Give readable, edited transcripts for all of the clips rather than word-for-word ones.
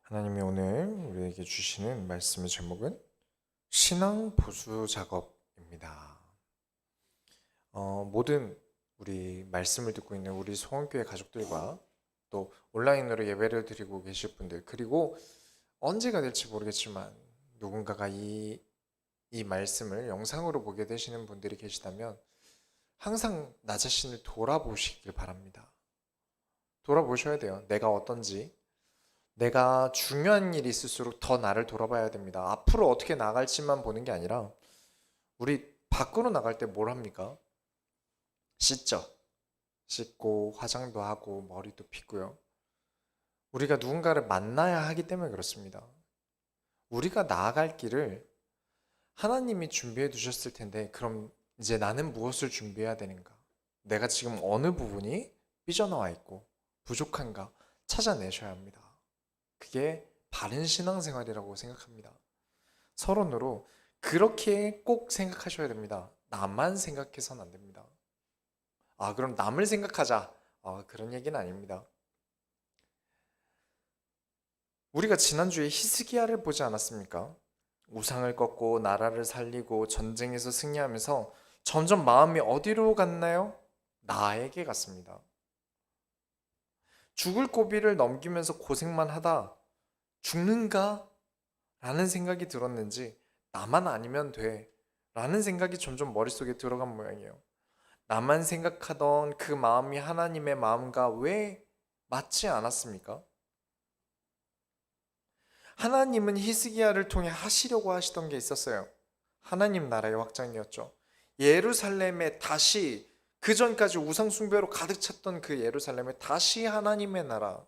하나님이 오늘 우리에게 주시는 말씀의 제목은 신앙 보수 작업입니다. 모든 우리 말씀을 듣고 있는 우리 소원교회 가족들과 또 온라인으로 예배를 드리고 계실 분들, 그리고 언제가 될지 모르겠지만 누군가가 이 말씀을 영상으로 보게 되시는 분들이 계시다면 항상 나 자신을 돌아보시길 바랍니다. 돌아보셔야 돼요. 내가 어떤지. 내가 중요한 일이 있을수록 더 나를 돌아봐야 됩니다. 앞으로 어떻게 나갈지만 보는 게 아니라 우리 밖으로 나갈 때 뭘 합니까? 씻죠. 씻고 화장도 하고 머리도 빗고요. 우리가 누군가를 만나야 하기 때문에 그렇습니다. 우리가 나아갈 길을 하나님이 준비해 두셨을 텐데, 그럼 이제 나는 무엇을 준비해야 되는가? 내가 지금 어느 부분이 삐져나와 있고 부족한가 찾아내셔야 합니다. 그게 바른 신앙생활이라고 생각합니다. 서론으로 그렇게 꼭 생각하셔야 됩니다. 나만 생각해서는 안 됩니다. 그럼 남을 생각하자. 그런 얘기는 아닙니다. 우리가 지난주에 히스기야를 보지 않았습니까? 우상을 꺾고 나라를 살리고 전쟁에서 승리하면서 점점 마음이 어디로 갔나요? 나에게 갔습니다. 죽을 고비를 넘기면서 고생만 하다 죽는가? 라는 생각이 들었는지 나만 아니면 돼 라는 생각이 점점 머릿속에 들어간 모양이에요. 나만 생각하던 그 마음이 하나님의 마음과 왜 맞지 않았습니까? 하나님은 히스기야를 통해 하시려고 하시던 게 있었어요. 하나님 나라의 확장이었죠. 예루살렘에 다시, 그 전까지 우상숭배로 가득 찼던 그 예루살렘에 다시 하나님의 나라,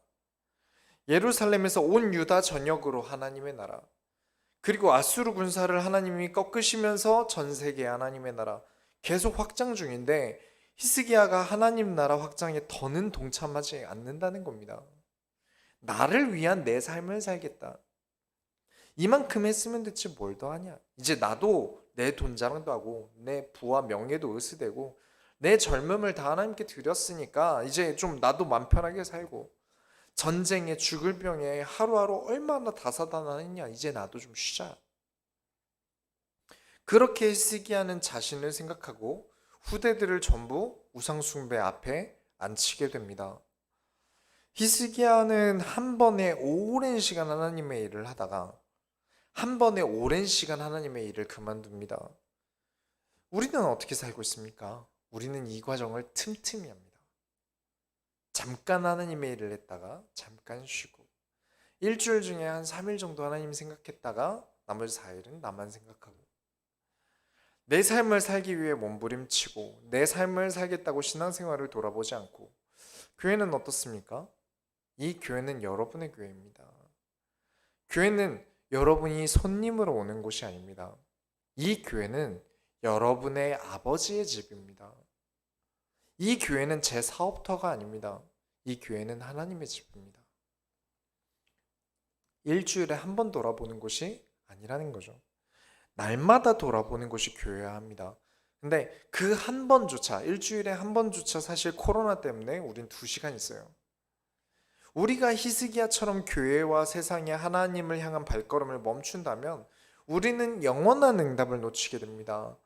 예루살렘에서 온 유다 전역으로 하나님의 나라, 그리고 아수르 군사를 하나님이 꺾으시면서 전 세계 하나님의 나라 계속 확장 중인데, 히스기야가 하나님 나라 확장에 더는 동참하지 않는다는 겁니다. 나를 위한 내 삶을 살겠다. 이만큼 했으면 됐지 뭘 더 하냐. 이제 나도 내 돈 자랑도 하고 내 부와 명예도 으스대고 내 젊음을 다 하나님께 드렸으니까 이제 좀 나도 맘 편하게 살고, 전쟁에 죽을 병에 하루하루 얼마나 다사다난했냐, 이제 나도 좀 쉬자. 그렇게 히스기야는 자신을 생각하고 후대들을 전부 우상숭배 앞에 앉히게 됩니다. 히스기야는 한 번에 오랜 시간 하나님의 일을 하다가 한 번에 오랜 시간 하나님의 일을 그만둡니다. 우리는 어떻게 살고 있습니까? 우리는 이 과정을 틈틈이 합니다. 잠깐 하나님의 일을 했다가 잠깐 쉬고, 일주일 중에 한 3일 정도 하나님 생각했다가 나머지 4일은 나만 생각하고, 내 삶을 살기 위해 몸부림치고 내 삶을 살겠다고 신앙생활을 돌아보지 않고. 교회는 어떻습니까? 이 교회는 여러분의 교회입니다. 교회는 여러분이 손님으로 오는 곳이 아닙니다. 이 교회는 여러분의 아버지의 집입니다. 이 교회는 제 사업터가 아닙니다. 이 교회는 하나님의 집입니다. 일주일에 한 번 돌아보는 곳이 아니라는 거죠. 날마다 돌아보는 곳이 교회여야 합니다. 근데 그 한 번조차, 일주일에 한 번조차 사실 코로나 때문에 우린 2시간 있어요. 우리가 히스기야처럼 교회와 세상에 하나님을 향한 발걸음을 멈춘다면 우리는 영원한 응답을 놓치게 됩니다.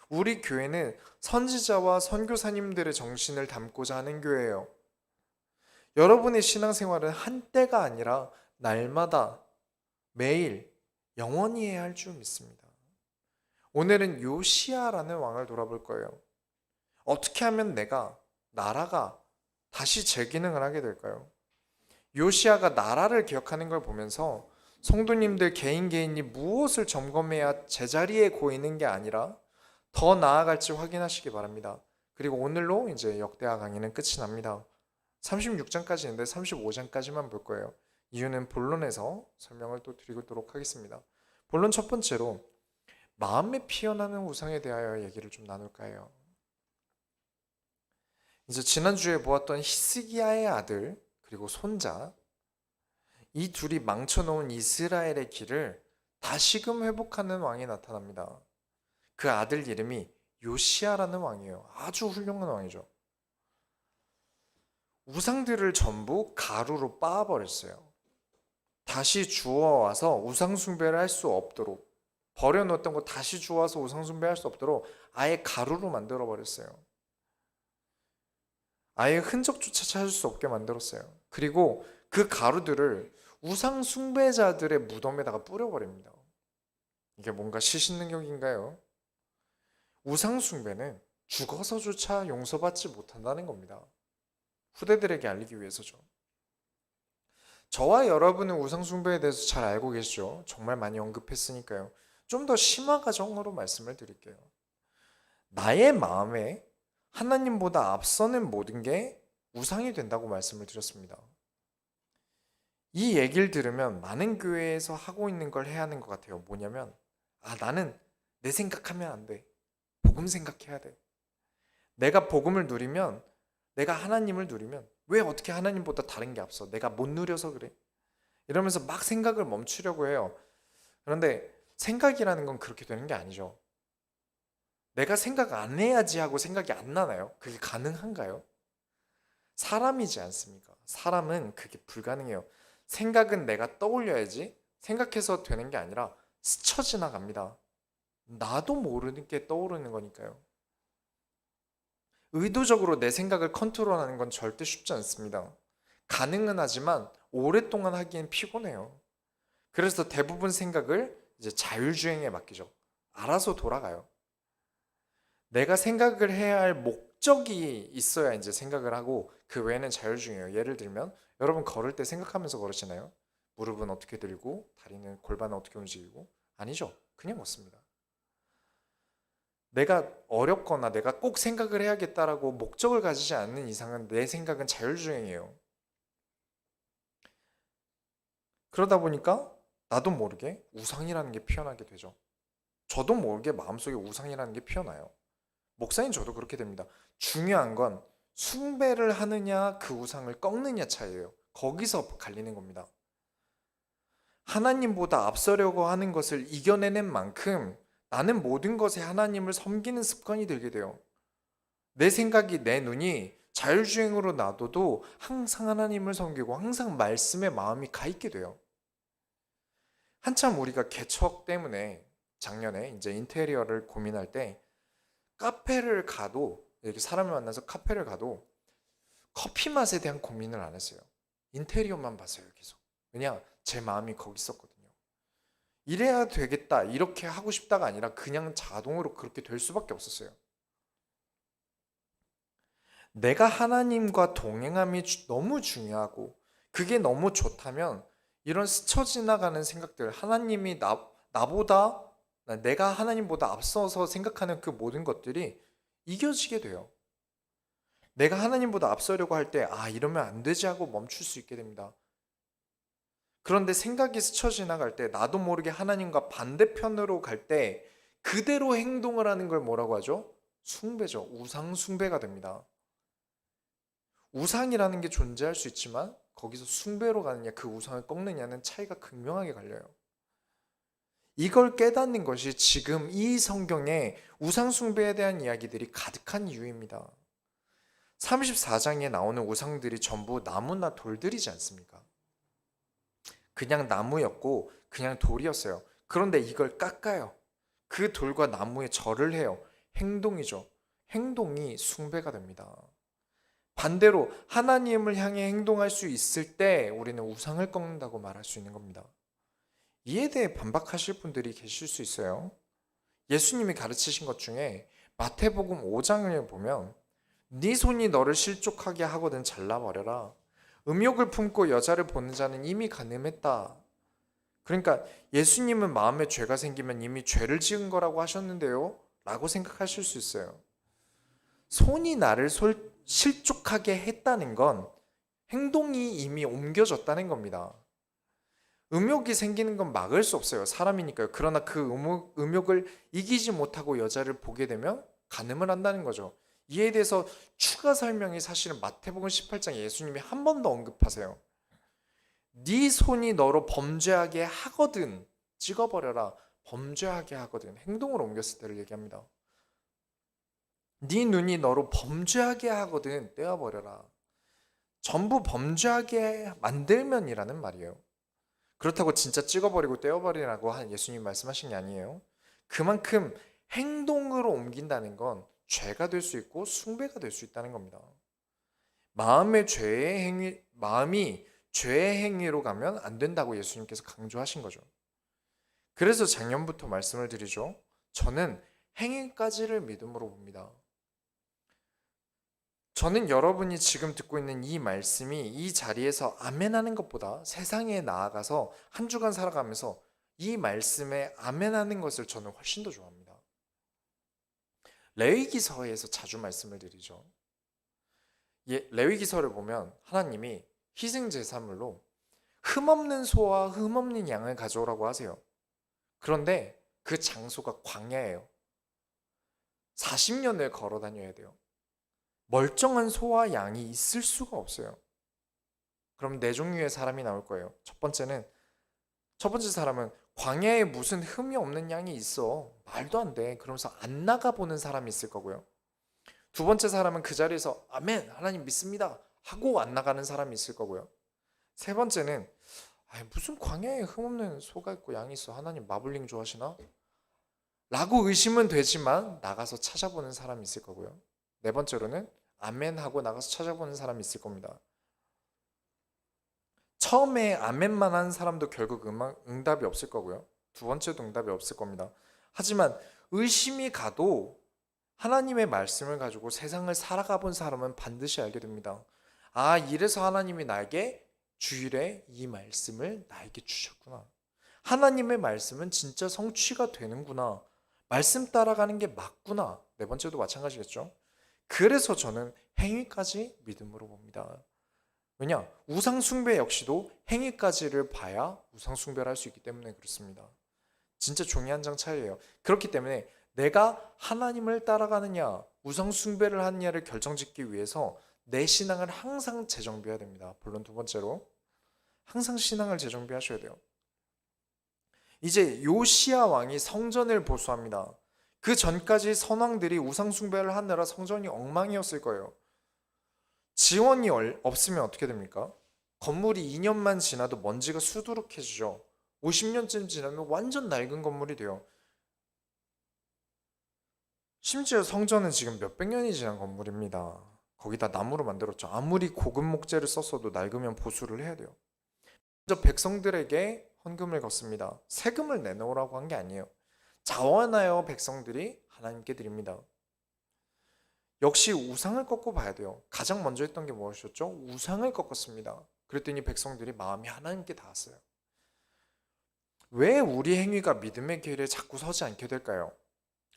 우리 교회는 선지자와 선교사님들의 정신을 담고자 하는 교회예요. 여러분의 신앙생활은 한때가 아니라 날마다, 매일, 영원히 해야 할 줄 믿습니다. 오늘은 요시야라는 왕을 돌아볼 거예요. 어떻게 하면 나라가 다시 재기능을 하게 될까요? 요시야가 나라를 기억하는 걸 보면서 성도님들 개인이 무엇을 점검해야 제자리에 고이는 게 아니라 더 나아갈지 확인하시기 바랍니다. 그리고 오늘로 이제 역대하 강의는 끝이 납니다. 36장까지 있는데 35장까지만 볼 거예요. 이유는 본론에서 설명을 또 드리도록 하겠습니다. 본론 첫 번째로 마음에 피어나는 우상에 대하여 얘기를 좀 나눌까 해요. 이제 지난주에 보았던 히스기야의 아들 그리고 손자, 이 둘이 망쳐놓은 이스라엘의 길을 다시금 회복하는 왕이 나타납니다. 그 아들 이름이 요시야라는 왕이에요. 아주 훌륭한 왕이죠. 우상들을 전부 가루로 빻아버렸어요. 다시 주워와서 우상숭배를 할 수 없도록, 버려놓았던 거 다시 주워와서 우상숭배할 수 없도록 아예 가루로 만들어 버렸어요. 아예 흔적조차 찾을 수 없게 만들었어요. 그리고 그 가루들을 우상숭배자들의 무덤에다가 뿌려버립니다. 이게 뭔가 시신능력인가요? 우상숭배는 죽어서조차 용서받지 못한다는 겁니다. 후대들에게 알리기 위해서죠. 저와 여러분은 우상숭배에 대해서 잘 알고 계시죠? 정말 많이 언급했으니까요. 좀 더 심화 가정으로 말씀을 드릴게요. 나의 마음에 하나님보다 앞서는 모든 게 우상이 된다고 말씀을 드렸습니다. 이 얘기를 들으면 많은 교회에서 하고 있는 걸 해야 하는 것 같아요. 뭐냐면, 나는 내 생각하면 안 돼. 복음 생각해야 돼. 내가 복음을 누리면, 내가 하나님을 누리면 왜 어떻게 하나님보다 다른 게 앞서? 내가 못 누려서 그래. 이러면서 막 생각을 멈추려고 해요. 그런데 생각이라는 건 그렇게 되는 게 아니죠. 내가 생각 안 해야지 하고 생각이 안 나나요? 그게 가능한가요? 사람이지 않습니까? 사람은 그게 불가능해요. 생각은 내가 떠올려야지 생각해서 되는 게 아니라 스쳐 지나갑니다. 나도 모르는 게 떠오르는 거니까요. 의도적으로 내 생각을 컨트롤하는 건 절대 쉽지 않습니다. 가능은 하지만 오랫동안 하기엔 피곤해요. 그래서 대부분 생각을 이제 자율주행에 맡기죠. 알아서 돌아가요. 내가 생각을 해야 할 목적이 있어야 이제 생각을 하고 그 외에는 자율주행이에요. 예를 들면 여러분 걸을 때 생각하면서 걸으시나요? 무릎은 어떻게 들고 다리는 골반은 어떻게 움직이고? 아니죠. 그냥 걷습니다. 내가 어렵거나 내가 꼭 생각을 해야겠다라고 목적을 가지지 않는 이상은 내 생각은 자율주행이에요. 그러다 보니까 나도 모르게 우상이라는 게 피어나게 되죠. 저도 모르게 마음속에 우상이라는 게 피어나요. 목사님 저도 그렇게 됩니다. 중요한 건 숭배를 하느냐 그 우상을 꺾느냐 차이예요. 거기서 갈리는 겁니다. 하나님보다 앞서려고 하는 것을 이겨내는 만큼 나는 모든 것에 하나님을 섬기는 습관이 들게 돼요. 내 생각이, 내 눈이 자율주행으로 놔둬도 항상 하나님을 섬기고 항상 말씀에 마음이 가 있게 돼요. 한참 우리가 개척 때문에 작년에 이제 인테리어를 고민할 때 카페를 가도, 이렇게 사람을 만나서 카페를 가도 커피 맛에 대한 고민을 안 했어요. 인테리어만 봤어요, 계속. 왜냐, 제 마음이 거기 있었거든요. 이래야 되겠다, 이렇게 하고 싶다가 아니라 그냥 자동으로 그렇게 될 수밖에 없었어요. 내가 하나님과 동행함이 너무 중요하고 그게 너무 좋다면 이런 스쳐 지나가는 생각들, 하나님이 나보다, 내가 하나님보다 앞서서 생각하는 그 모든 것들이 이겨지게 돼요. 내가 하나님보다 앞서려고 할 때, 이러면 안 되지 하고 멈출 수 있게 됩니다. 그런데 생각이 스쳐 지나갈 때, 나도 모르게 하나님과 반대편으로 갈 때, 그대로 행동을 하는 걸 뭐라고 하죠? 숭배죠. 우상 숭배가 됩니다. 우상이라는 게 존재할 수 있지만, 거기서 숭배로 가느냐, 그 우상을 꺾느냐는 차이가 극명하게 갈려요. 이걸 깨닫는 것이 지금 이 성경에 우상 숭배에 대한 이야기들이 가득한 이유입니다. 34장에 나오는 우상들이 전부 나무나 돌들이지 않습니까? 그냥 나무였고 그냥 돌이었어요. 그런데 이걸 깎아요. 그 돌과 나무에 절을 해요. 행동이죠. 행동이 숭배가 됩니다. 반대로 하나님을 향해 행동할 수 있을 때 우리는 우상을 꺾는다고 말할 수 있는 겁니다. 이에 대해 반박하실 분들이 계실 수 있어요. 예수님이 가르치신 것 중에 마태복음 5장을 보면 네 손이 너를 실족하게 하거든 잘라버려라. 음욕을 품고 여자를 보는 자는 이미 간음했다. 그러니까 예수님은 마음에 죄가 생기면 이미 죄를 지은 거라고 하셨는데요 라고 생각하실 수 있어요. 손이 나를 실족하게 했다는 건 행동이 이미 옮겨졌다는 겁니다. 음욕이 생기는 건 막을 수 없어요. 사람이니까요. 그러나 그 음욕을 이기지 못하고 여자를 보게 되면 간음을 한다는 거죠. 이에 대해서 추가 설명이 사실은 마태복음 18장에 예수님이 한 번 더 언급하세요. 네 손이 너로 범죄하게 하거든 찍어버려라. 범죄하게 하거든 행동으로 옮겼을 때를 얘기합니다. 네 눈이 너로 범죄하게 하거든 떼어버려라. 전부 범죄하게 만들면이라는 말이에요. 그렇다고 진짜 찍어버리고 떼어버리라고 예수님 말씀하신 게 아니에요. 그만큼 행동으로 옮긴다는 건 죄가 될 수 있고 숭배가 될 수 있다는 겁니다. 마음이 죄의 행위로 가면 안 된다고 예수님께서 강조하신 거죠. 그래서 작년부터 말씀을 드리죠. 저는 행위까지를 믿음으로 봅니다. 저는 여러분이 지금 듣고 있는 이 말씀이 이 자리에서 아멘하는 것보다 세상에 나아가서 한 주간 살아가면서 이 말씀에 아멘하는 것을 저는 훨씬 더 좋아합니다. 레위기서에서 자주 말씀을 드리죠. 레위기서를 보면 하나님이 희생 제사물로 흠없는 소와 흠없는 양을 가져오라고 하세요. 그런데 그 장소가 광야예요. 40년을 걸어 다녀야 돼요. 멀쩡한 소와 양이 있을 수가 없어요. 그럼 네 종류의 사람이 나올 거예요. 첫 번째 사람은 광야에 무슨 흠이 없는 양이 있어. 말도 안 돼. 그러면서 안 나가보는 사람이 있을 거고요. 두 번째 사람은 그 자리에서 아멘, 하나님 믿습니다 하고 안 나가는 사람이 있을 거고요. 세 번째는 무슨 광야에 흠없는 소가 있고 양이 있어. 하나님 마블링 좋아하시나? 라고 의심은 되지만 나가서 찾아보는 사람이 있을 거고요. 네 번째로는 아멘 하고 나가서 찾아보는 사람이 있을 겁니다. 처음에 아멘만 한 사람도 결국 응답이 없을 거고요. 두 번째도 응답이 없을 겁니다. 하지만 의심이 가도 하나님의 말씀을 가지고 세상을 살아가 본 사람은 반드시 알게 됩니다. 아, 이래서 하나님이 나에게 주일에 이 말씀을 나에게 주셨구나. 하나님의 말씀은 진짜 성취가 되는구나. 말씀 따라가는 게 맞구나. 네 번째도 마찬가지겠죠. 그래서 저는 행위까지 믿음으로 봅니다. 왜냐? 우상숭배 역시도 행위까지를 봐야 우상숭배를 할 수 있기 때문에 그렇습니다. 진짜 종이 한 장 차이예요. 그렇기 때문에 내가 하나님을 따라가느냐 우상숭배를 하느냐를 결정짓기 위해서 내 신앙을 항상 재정비해야 됩니다. 물론 두 번째로 항상 신앙을 재정비하셔야 돼요. 이제 요시야 왕이 성전을 보수합니다. 그 전까지 선왕들이 우상숭배를 하느라 성전이 엉망이었을 거예요. 지원이 없으면 어떻게 됩니까? 건물이 2년만 지나도 먼지가 수두룩해지죠. 50년쯤 지나면 완전 낡은 건물이 돼요. 심지어 성전은 지금 몇백 년이 지난 건물입니다. 거기다 나무로 만들었죠. 아무리 고급 목재를 썼어도 낡으면 보수를 해야 돼요. 먼저 백성들에게 헌금을 걷습니다. 세금을 내놓으라고 한 게 아니에요. 자원하여 백성들이 하나님께 드립니다. 역시 우상을 꺾고 봐야 돼요. 가장 먼저 했던 게 무엇이었죠? 우상을 꺾었습니다. 그랬더니 백성들이 마음이 하나님께 닿았어요. 왜 우리 행위가 믿음의 길에 자꾸 서지 않게 될까요?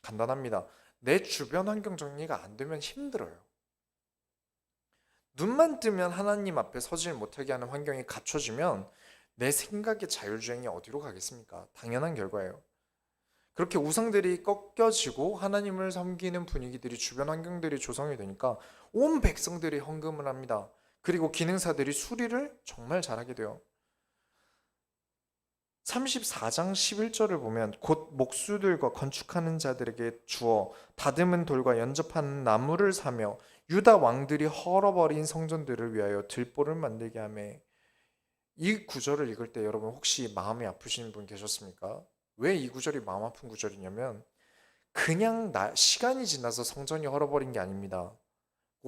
간단합니다. 내 주변 환경 정리가 안 되면 힘들어요. 눈만 뜨면 하나님 앞에 서질 못하게 하는 환경이 갖춰지면 내 생각의 자율주행이 어디로 가겠습니까? 당연한 결과예요. 그렇게 우상들이 꺾여지고 하나님을 섬기는 분위기들이 주변 환경들이 조성이 되니까 온 백성들이 헌금을 합니다. 그리고 기능사들이 수리를 정말 잘하게 돼요. 34장 11절을 보면 곧 목수들과 건축하는 자들에게 주어 다듬은 돌과 연접한 나무를 사며 유다 왕들이 헐어버린 성전들을 위하여 들보를 만들게 하며, 이 구절을 읽을 때 여러분 혹시 마음이 아프신 분 계셨습니까? 왜 이 구절이 마음 아픈 구절이냐면 그냥 시간이 지나서 성전이 헐어버린 게 아닙니다.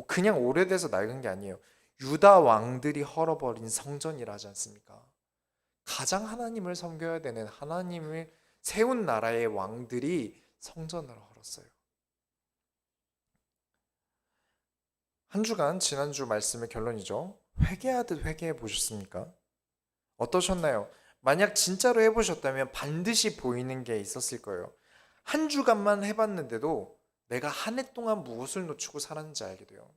그냥 오래돼서 낡은 게 아니에요. 유다 왕들이 헐어버린 성전이라 하지 않습니까? 가장 하나님을 섬겨야 되는 하나님을 세운 나라의 왕들이 성전을 헐었어요. 한 주간 지난주 말씀의 결론이죠. 회개하듯 회개해 보셨습니까? 어떠셨나요? 만약 진짜로 해보셨다면 반드시 보이는 게 있었을 거예요. 한 주간만 해봤는데도 내가 한 해 동안 무엇을 놓치고 살았는지 알게 돼요.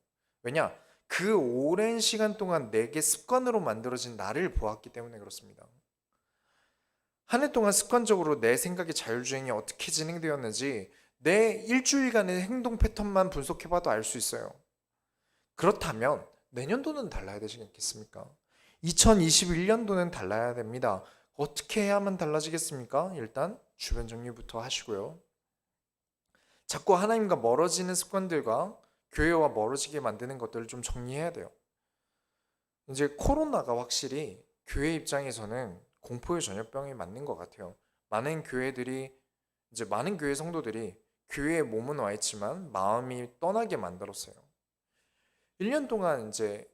왜냐? 그 오랜 시간 동안 내게 습관으로 만들어진 나를 보았기 때문에 그렇습니다. 한 해 동안 습관적으로 내 생각의 자율주행이 어떻게 진행되었는지 내 일주일간의 행동 패턴만 분석해봐도 알 수 있어요. 그렇다면 내년도는 달라야 되지 않겠습니까? 2021년도는 달라야 됩니다. 어떻게 해야만 달라지겠습니까? 일단 주변 정리부터 하시고요. 자꾸 하나님과 멀어지는 습관들과 교회와 멀어지게 만드는 것들을 좀 정리해야 돼요. 이제 코로나가 확실히 교회 입장에서는 공포의 전염병이 맞는 것 같아요. 많은 교회들이 많은 교회 성도들이 교회에 몸은 와 있지만 마음이 떠나게 만들었어요. 1년 동안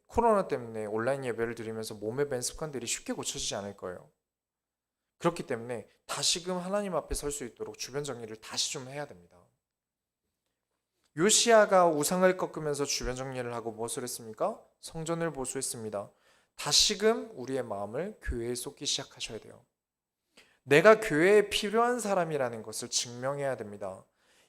코로나 때문에 온라인 예배를 드리면서 몸에 밴 습관들이 쉽게 고쳐지지 않을 거예요. 그렇기 때문에 다시금 하나님 앞에 설 수 있도록 주변 정리를 다시 좀 해야 됩니다. 요시야가 우상을 꺾으면서 주변 정리를 하고 무엇을 했습니까? 성전을 보수했습니다. 다시금 우리의 마음을 교회에 쏟기 시작하셔야 돼요. 내가 교회에 필요한 사람이라는 것을 증명해야 됩니다.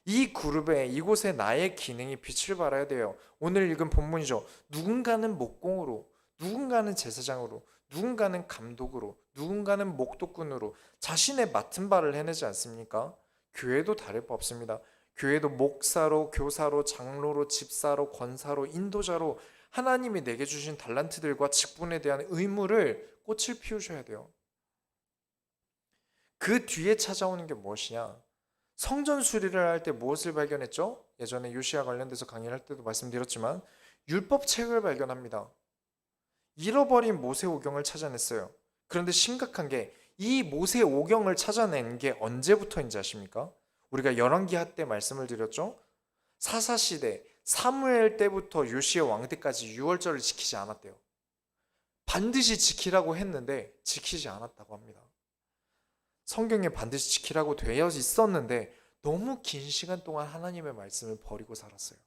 이 그룹에 이곳에 나의 기능이 빛을 발해야 돼요. 오늘 읽은 본문이죠. 누군가는 목공으로, 누군가는 제사장으로, 누군가는 감독으로, 누군가는 목독꾼으로 자신의 맡은 바를 해내지 않습니까? 교회도 다를 바 없습니다. 교회도 목사로, 교사로, 장로로, 집사로, 권사로, 인도자로 하나님이 내게 주신 달란트들과 직분에 대한 의무를 꽃을 피우셔야 돼요. 그 뒤에 찾아오는 게 무엇이냐? 성전 수리를 할 때 무엇을 발견했죠? 예전에 요시야 관련돼서 강의를 할 때도 말씀드렸지만 율법책을 발견합니다. 잃어버린 모세오경을 찾아냈어요. 그런데 심각한 게 이 모세오경을 찾아낸 게 언제부터인지 아십니까? 우리가 열왕기하 때 말씀을 드렸죠? 사사시대 사무엘 때부터 요시야 왕 때까지 유월절을 지키지 않았대요. 반드시 지키라고 했는데 지키지 않았다고 합니다. 성경에 반드시 지키라고 되어 있었는데 너무 긴 시간 동안 하나님의 말씀을 버리고 살았어요.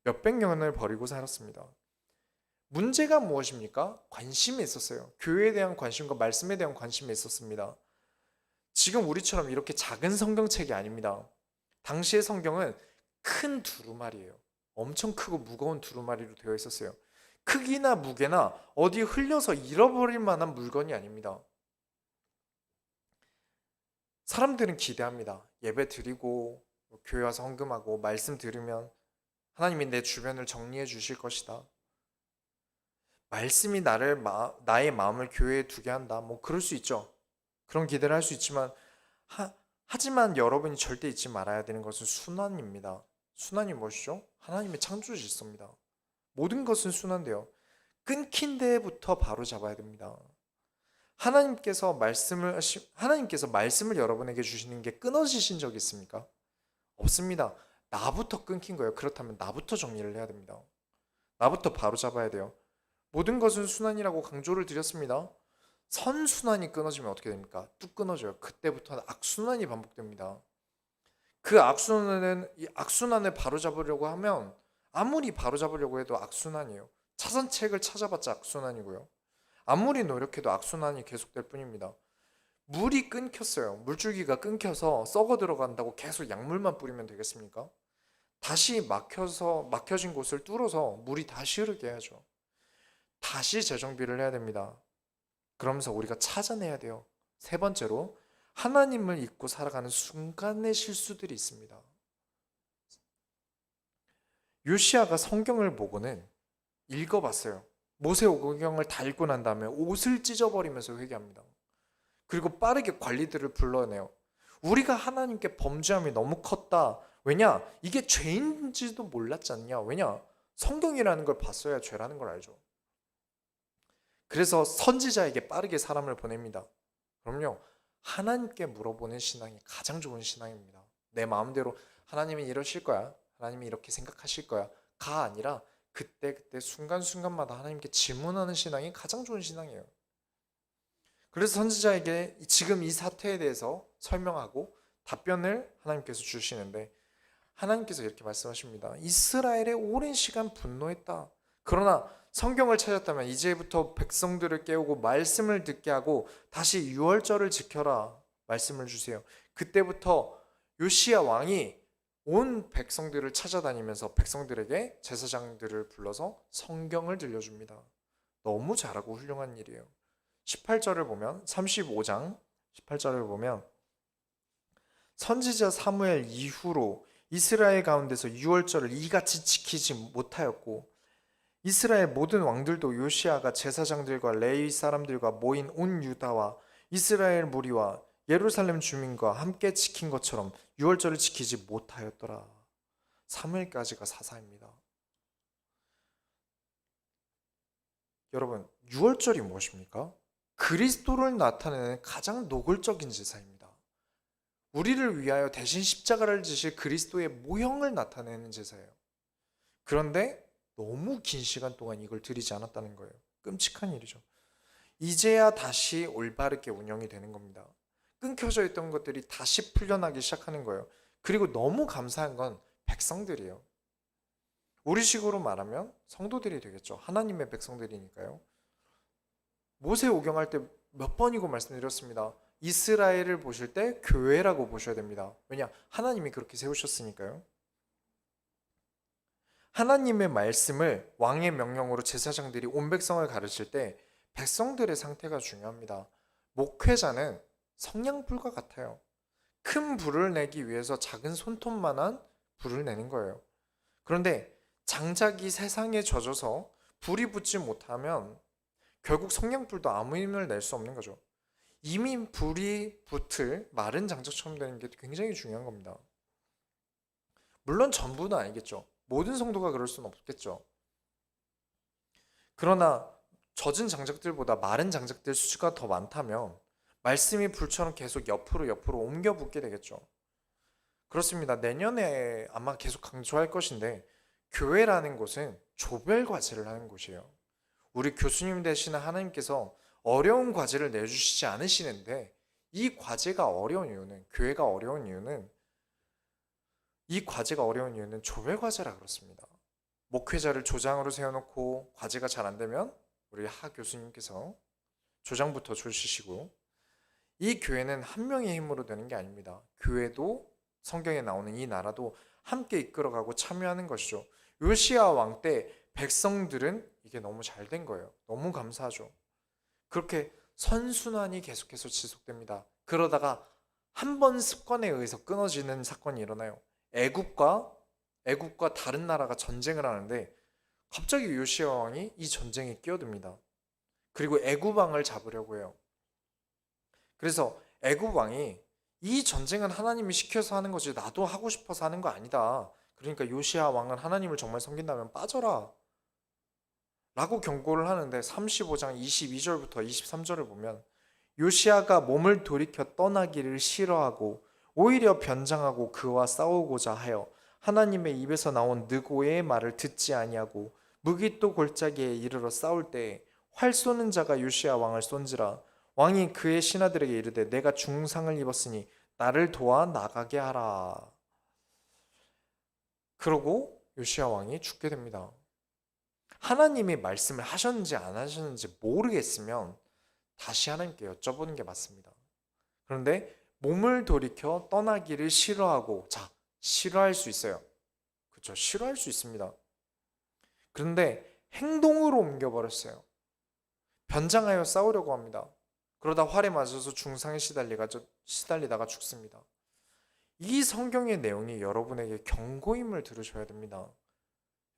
몇백 년을 버리고 살았습니다. 문제가 무엇입니까? 관심이 있었어요. 교회에 대한 관심과 말씀에 대한 관심이 있었습니다. 지금 우리처럼 이렇게 작은 성경책이 아닙니다. 당시의 성경은 큰 두루마리예요. 엄청 크고 무거운 두루마리로 되어 있었어요. 크기나 무게나 어디 흘려서 잃어버릴 만한 물건이 아닙니다. 사람들은 기대합니다. 예배 드리고 교회 와서 헌금하고 말씀 들으면 하나님이 내 주변을 정리해 주실 것이다. 말씀이 나의 마음을 교회에 두게 한다. 그럴 수 있죠. 그런 기대를 할 수 있지만 하지만 여러분이 절대 잊지 말아야 되는 것은 순환입니다. 순환이 무엇이죠? 하나님의 창조 질서입니다. 모든 것은 순환돼요. 끊긴 데부터 바로 잡아야 됩니다. 하나님께서 말씀을 여러분에게 주시는 게 끊어지신 적이 있습니까? 없습니다. 나부터 끊긴 거예요. 그렇다면 나부터 정리를 해야 됩니다. 나부터 바로 잡아야 돼요. 모든 것은 순환이라고 강조를 드렸습니다. 선순환이 끊어지면 어떻게 됩니까? 뚝 끊어져요. 그때부터는 악순환이 반복됩니다. 그 악순환을 바로잡으려고 하면 아무리 바로잡으려고 해도 악순환이에요. 차선책을 찾아봤자 악순환이고요. 아무리 노력해도 악순환이 계속될 뿐입니다. 물이 끊겼어요. 물줄기가 끊겨서 썩어 들어간다고 계속 약물만 뿌리면 되겠습니까? 다시 막혀진 곳을 뚫어서 물이 다시 흐르게 해야죠. 다시 재정비를 해야 됩니다. 그러면서 우리가 찾아내야 돼요. 세 번째로 하나님을 잊고 살아가는 순간의 실수들이 있습니다. 요시야가 성경을 보고는 읽어봤어요. 모세오경을 다 읽고 난 다음에 옷을 찢어버리면서 회개합니다. 그리고 빠르게 관리들을 불러내요. 우리가 하나님께 범죄함이 너무 컸다. 왜냐? 이게 죄인지도 몰랐지 않냐? 왜냐? 성경이라는 걸 봤어야 죄라는 걸 알죠. 그래서 선지자에게 빠르게 사람을 보냅니다. 그럼요, 하나님께 물어보는 신앙이 가장 좋은 신앙입니다. 내 마음대로 하나님이 이러실 거야, 하나님이 이렇게 생각하실 거야 가 아니라 그때 순간순간마다 하나님께 질문하는 신앙이 가장 좋은 신앙이에요. 그래서 선지자에게 지금 이 사태에 대해서 설명하고 답변을 하나님께서 주시는데 하나님께서 이렇게 말씀하십니다. 이스라엘에 오랜 시간 분노했다. 그러나 성경을 찾았다면 이제부터 백성들을 깨우고 말씀을 듣게 하고 다시 유월절을 지켜라 말씀을 주세요. 그때부터 요시야 왕이 온 백성들을 찾아다니면서 백성들에게 제사장들을 불러서 성경을 들려줍니다. 너무 잘하고 훌륭한 일이에요. 18절을 보면 35장 18절을 보면 선지자 사무엘 이후로 이스라엘 가운데서 유월절을 이같이 지키지 못하였고 이스라엘 모든 왕들도 요시야가 제사장들과 레위 사람들과 모인 온 유다와 이스라엘 무리와 예루살렘 주민과 함께 지킨 것처럼 유월절을 지키지 못하였더라. 사무엘까지가 사사입니다. 여러분, 유월절이 무엇입니까? 그리스도를 나타내는 가장 노골적인 제사입니다. 우리를 위하여 대신 십자가를 지실 그리스도의 모형을 나타내는 제사예요. 그런데 너무 긴 시간 동안 이걸 드리지 않았다는 거예요. 끔찍한 일이죠. 이제야 다시 올바르게 운영이 되는 겁니다. 끊겨져 있던 것들이 다시 풀려나기 시작하는 거예요. 그리고 너무 감사한 건 백성들이에요. 우리식으로 말하면 성도들이 되겠죠. 하나님의 백성들이니까요. 모세 오경할 때 몇 번이고 말씀드렸습니다. 이스라엘을 보실 때 교회라고 보셔야 됩니다. 왜냐? 하나님이 그렇게 세우셨으니까요. 하나님의 말씀을 왕의 명령으로 제사장들이 온 백성을 가르칠 때 백성들의 상태가 중요합니다. 목회자는 성냥불과 같아요. 큰 불을 내기 위해서 작은 손톱만한 불을 내는 거예요. 그런데 장작이 세상에 젖어서 불이 붙지 못하면 결국 성냥불도 아무 힘을 낼 수 없는 거죠. 이미 불이 붙을 마른 장작처럼 되는 게 굉장히 중요한 겁니다. 물론 전부는 아니겠죠. 모든 성도가 그럴 수는 없겠죠. 그러나 젖은 장작들보다 마른 장작들 수가 더 많다면 말씀이 불처럼 계속 옆으로 옮겨 붙게 되겠죠. 그렇습니다. 내년에 아마 계속 강조할 것인데 교회라는 곳은 조별 과제를 하는 곳이에요. 우리 교수님 되시는 하나님께서 어려운 과제를 내주시지 않으시는데 이 과제가 어려운 이유는 교회가 어려운 이유는 이 과제가 어려운 이유는 조별 과제라 그렇습니다. 목회자를 조장으로 세워놓고 과제가 잘 안 되면 우리 하 교수님께서 조장부터 주시고 이 교회는 한 명의 힘으로 되는 게 아닙니다. 교회도 성경에 나오는 이 나라도 함께 이끌어가고 참여하는 것이죠. 요시야 왕 때 백성들은 이게 너무 잘 된 거예요. 너무 감사하죠. 그렇게 선순환이 계속해서 지속됩니다. 그러다가 한 번 습관에 의해서 끊어지는 사건이 일어나요. 애굽과 다른 나라가 전쟁을 하는데 갑자기 요시야 왕이 이 전쟁에 끼어듭니다. 그리고 애굽 왕을 잡으려고 해요. 그래서 애굽 왕이 이 전쟁은 하나님이 시켜서 하는 거지 나도 하고 싶어서 하는 거 아니다. 그러니까 요시야 왕은 하나님을 정말 섬긴다면 빠져라 라고 경고를 하는데 35장 22절부터 23절을 보면 요시야가 몸을 돌이켜 떠나기를 싫어하고 오히려 변장하고 그와 싸우고자 하여 하나님의 입에서 나온 느고의 말을 듣지 아니하고 무기또 골짜기에 이르러 싸울 때에 활 쏘는 자가 요시야 왕을 쏜지라 왕이 그의 신하들에게 이르되 내가 중상을 입었으니 나를 도와 나가게 하라. 그러고 요시야 왕이 죽게 됩니다. 하나님이 말씀을 하셨는지 안 하셨는지 모르겠으면 다시 하나님께 여쭤보는 게 맞습니다. 그런데 몸을 돌이켜 떠나기를 싫어하고 싫어할 수 있어요. 그렇죠? 싫어할 수 있습니다. 그런데 행동으로 옮겨버렸어요. 변장하여 싸우려고 합니다. 그러다 활에 맞아서 중상에 시달리다가 죽습니다. 이 성경의 내용이 여러분에게 경고임을 들으셔야 됩니다.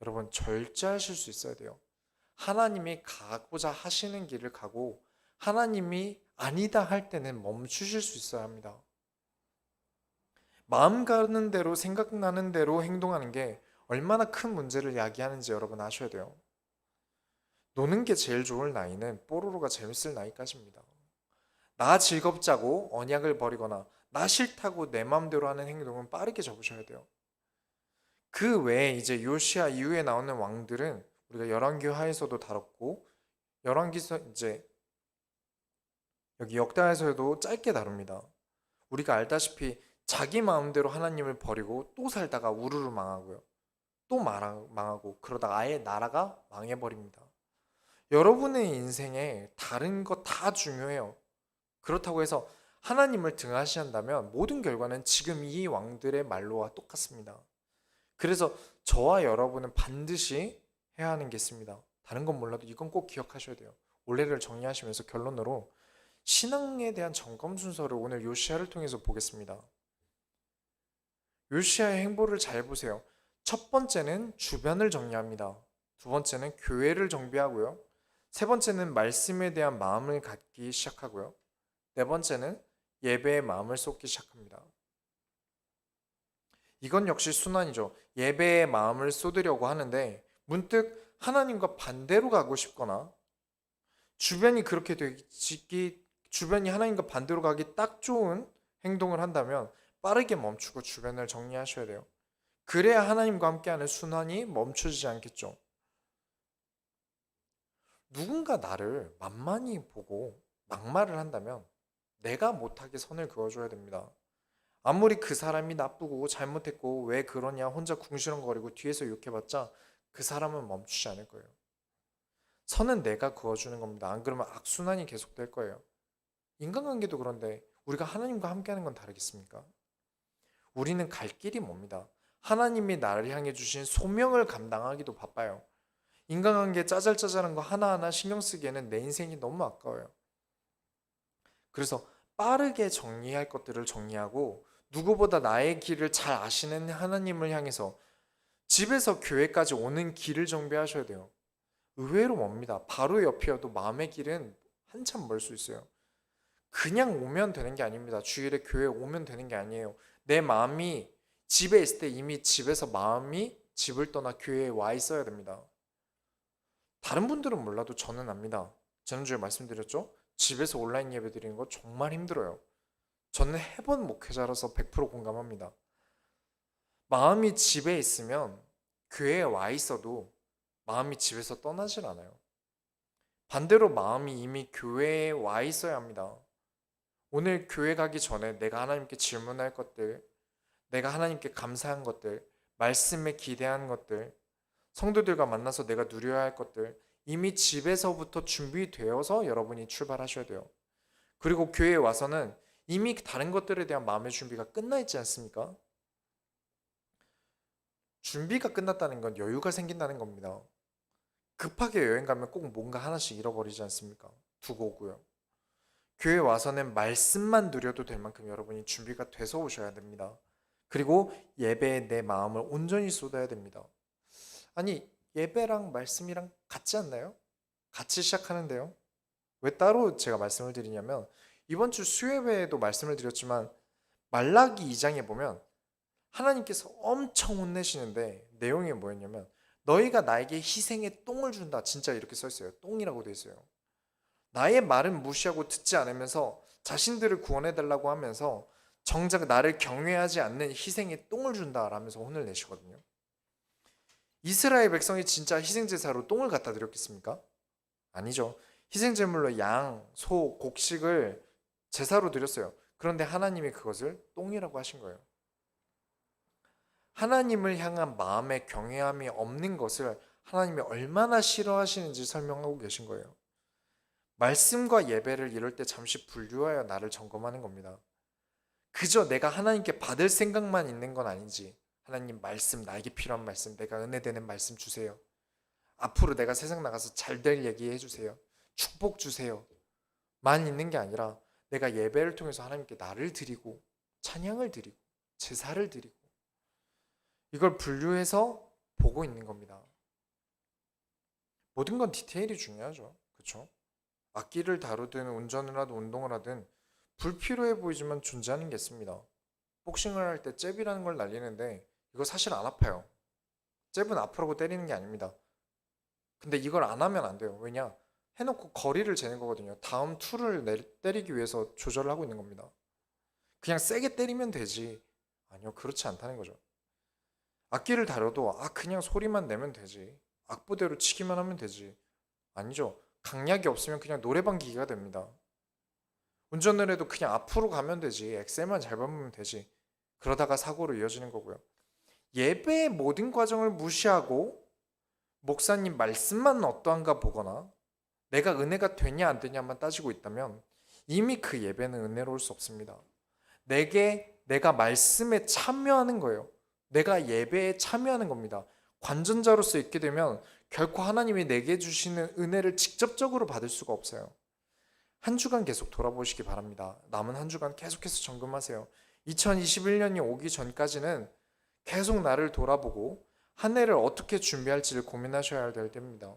여러분 절제하실 수 있어야 돼요. 하나님이 가고자 하시는 길을 가고 하나님이 아니다 할 때는 멈추실 수 있어야 합니다. 마음 가는 대로 생각나는 대로 행동하는 게 얼마나 큰 문제를 야기하는지 여러분 아셔야 돼요. 노는 게 제일 좋을 나이는 뽀로로가 재밌을 나이까지입니다. 나 즐겁자고 언약을 버리거나 나 싫다고 내 마음대로 하는 행동은 빠르게 접으셔야 돼요. 그 외에 이제 요시야 이후에 나오는 왕들은 우리가 열왕기 하에서도 다뤘고 열왕기서 이제 여기 역대하에서도 짧게 다룹니다. 우리가 알다시피 자기 마음대로 하나님을 버리고 또 살다가 우르르 망하고요. 또 망하고 그러다가 아예 나라가 망해버립니다. 여러분의 인생에 다른 거 다 중요해요. 그렇다고 해서 하나님을 등한시한다면 모든 결과는 지금 이 왕들의 말로와 똑같습니다. 그래서 저와 여러분은 반드시 해야 하는 게 있습니다. 다른 건 몰라도 이건 꼭 기억하셔야 돼요. 올해를 정리하시면서 결론으로 신앙에 대한 점검 순서를 오늘 요시야를 통해서 보겠습니다. 요시야의 행보를 잘 보세요. 첫 번째는 주변을 정리합니다. 두 번째는 교회를 정비하고요. 세 번째는 말씀에 대한 마음을 갖기 시작하고요. 네 번째는 예배의 마음을 쏟기 시작합니다. 이건 역시 순환이죠. 예배의 마음을 쏟으려고 하는데 문득 하나님과 반대로 가고 싶거나 주변이 그렇게 되기, 주변이 하나님과 반대로 가기 딱 좋은 행동을 한다면 빠르게 멈추고 주변을 정리하셔야 돼요. 그래야 하나님과 함께하는 순환이 멈춰지지 않겠죠. 누군가 나를 만만히 보고 막말을 한다면 내가 못하게 선을 그어줘야 됩니다. 아무리 그 사람이 나쁘고 잘못했고 왜 그러냐 혼자 궁시렁거리고 뒤에서 욕해봤자 그 사람은 멈추지 않을 거예요. 선은 내가 그어주는 겁니다. 안 그러면 악순환이 계속될 거예요. 인간관계도 그런데 우리가 하나님과 함께하는 건 다르겠습니까? 우리는 갈 길이 멉니다. 하나님이 나를 향해 주신 소명을 감당하기도 바빠요. 인간관계 짜잘짜잘한 거 하나하나 신경 쓰기에는 내 인생이 너무 아까워요. 그래서 빠르게 정리할 것들을 정리하고 누구보다 나의 길을 잘 아시는 하나님을 향해서 집에서 교회까지 오는 길을 정비하셔야 돼요. 의외로 멉니다. 바로 옆이어도 마음의 길은 한참 멀 수 있어요. 그냥 오면 되는 게 아닙니다. 주일에 교회 오면 되는 게 아니에요. 내 마음이 집에 있을 때 이미 집에서 마음이 집을 떠나 교회에 와 있어야 됩니다. 다른 분들은 몰라도 저는 압니다. 지난주에 말씀드렸죠? 집에서 온라인 예배 드리는 거 정말 힘들어요. 저는 해본 목회자라서 100% 공감합니다. 마음이 집에 있으면 교회에 와 있어도 마음이 집에서 떠나질 않아요. 반대로 마음이 이미 교회에 와 있어야 합니다. 오늘 교회 가기 전에 내가 하나님께 질문할 것들, 내가 하나님께 감사한 것들, 말씀에 기대한 것들, 성도들과 만나서 내가 누려야 할 것들, 이미 집에서부터 준비되어서 여러분이 출발하셔야 돼요. 그리고 교회에 와서는 이미 다른 것들에 대한 마음의 준비가 끝나 있지 않습니까? 준비가 끝났다는 건 여유가 생긴다는 겁니다. 급하게 여행 가면 꼭 뭔가 하나씩 잃어버리지 않습니까? 두고 오고요. 교회 와서는 말씀만 누려도 될 만큼 여러분이 준비가 돼서 오셔야 됩니다. 그리고 예배에 내 마음을 온전히 쏟아야 됩니다. 아니, 예배랑 말씀이랑 같지 않나요? 같이 시작하는데요. 왜 따로 제가 말씀을 드리냐면 이번 주 수요예배에도 말씀을 드렸지만 말라기 2장에 보면 하나님께서 엄청 혼내시는데 내용이 뭐였냐면 너희가 나에게 희생의 똥을 준다. 진짜 이렇게 써 있어요. 똥이라고 돼 있어요. 나의 말은 무시하고 듣지 않으면서 자신들을 구원해달라고 하면서 정작 나를 경외하지 않는 희생의 똥을 준다라면서 혼을 내시거든요. 이스라엘 백성이 진짜 희생제사로 똥을 갖다 드렸겠습니까? 아니죠. 희생제물로 양, 소, 곡식을 제사로 드렸어요. 그런데 하나님이 그것을 똥이라고 하신 거예요. 하나님을 향한 마음의 경외함이 없는 것을 하나님이 얼마나 싫어하시는지 설명하고 계신 거예요. 말씀과 예배를 이럴 때 잠시 분류하여 나를 점검하는 겁니다. 그저 내가 하나님께 받을 생각만 있는 건 아닌지, 하나님 말씀, 나에게 필요한 말씀, 내가 은혜되는 말씀 주세요. 앞으로 내가 세상 나가서 잘 될 얘기 해주세요. 축복 주세요. 만 있는 게 아니라 내가 예배를 통해서 하나님께 나를 드리고 찬양을 드리고 제사를 드리고 이걸 분류해서 보고 있는 겁니다. 모든 건 디테일이 중요하죠. 그렇죠? 악기를 다루든 운전을 하든 운동을 하든 불필요해 보이지만 존재하는 게 있습니다. 복싱을 할 때 잽이라는 걸 날리는데 이거 사실 안 아파요. 잽은 아프라고 때리는 게 아닙니다. 근데 이걸 안 하면 안 돼요. 왜냐? 해놓고 거리를 재는 거거든요. 다음 투를 때리기 위해서 조절을 하고 있는 겁니다. 그냥 세게 때리면 되지. 아니요, 그렇지 않다는 거죠. 악기를 다뤄도 그냥 소리만 내면 되지. 악보대로 치기만 하면 되지. 아니죠. 강약이 없으면 그냥 노래방 기기가 됩니다. 운전을 해도 그냥 앞으로 가면 되지. 엑셀만 잘 밟으면 되지. 그러다가 사고로 이어지는 거고요. 예배의 모든 과정을 무시하고 목사님 말씀만 어떠한가 보거나 내가 은혜가 되냐 안 되냐만 따지고 있다면 이미 그 예배는 은혜로울 수 없습니다. 내가 말씀에 참여하는 거예요. 내가 예배에 참여하는 겁니다. 관전자로서 있게 되면 결코 하나님이 내게 주시는 은혜를 직접적으로 받을 수가 없어요. 한 주간 계속 돌아보시기 바랍니다. 남은 한 주간 계속해서 점검하세요. 2021년이 오기 전까지는 계속 나를 돌아보고 한 해를 어떻게 준비할지를 고민하셔야 될 때입니다.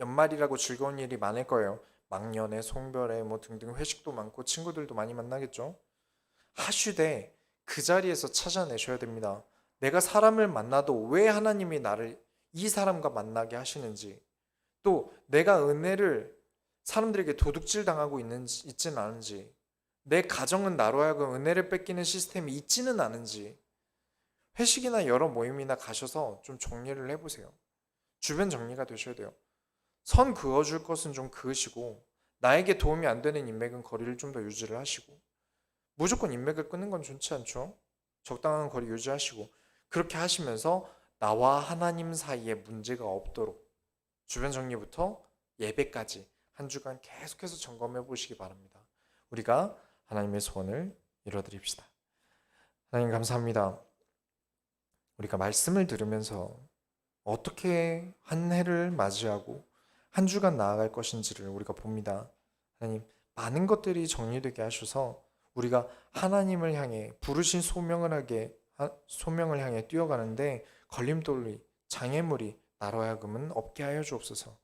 연말이라고 즐거운 일이 많을 거예요. 막년에, 송별회 등등 회식도 많고 친구들도 많이 만나겠죠. 하슈되 그 자리에서 찾아내셔야 됩니다. 내가 사람을 만나도 왜 하나님이 나를 이 사람과 만나게 하시는지, 또 내가 은혜를 사람들에게 도둑질 당하고 있지는 않은지, 내 가정은 나로 하여금 은혜를 뺏기는 시스템이 있지는 않은지, 회식이나 여러 모임이나 가셔서 좀 정리를 해보세요. 주변 정리가 되셔야 돼요. 선 그어줄 것은 좀 그으시고, 나에게 도움이 안 되는 인맥은 거리를 좀 더 유지를 하시고, 무조건 인맥을 끊는 건 좋지 않죠? 적당한 거리 유지하시고, 그렇게 하시면서 나와 하나님 사이에 문제가 없도록 주변 정리부터 예배까지 한 주간 계속해서 점검해 보시기 바랍니다. 우리가 하나님의 소원을 이뤄드립시다. 하나님 감사합니다. 우리가 말씀을 들으면서 어떻게 한 해를 맞이하고 한 주간 나아갈 것인지를 우리가 봅니다. 하나님, 많은 것들이 정리되게 하셔서 우리가 하나님을 향해 부르신 소명을 향해 뛰어가는데 걸림돌이 장애물이 나로 하여금은 없게 하여 주옵소서.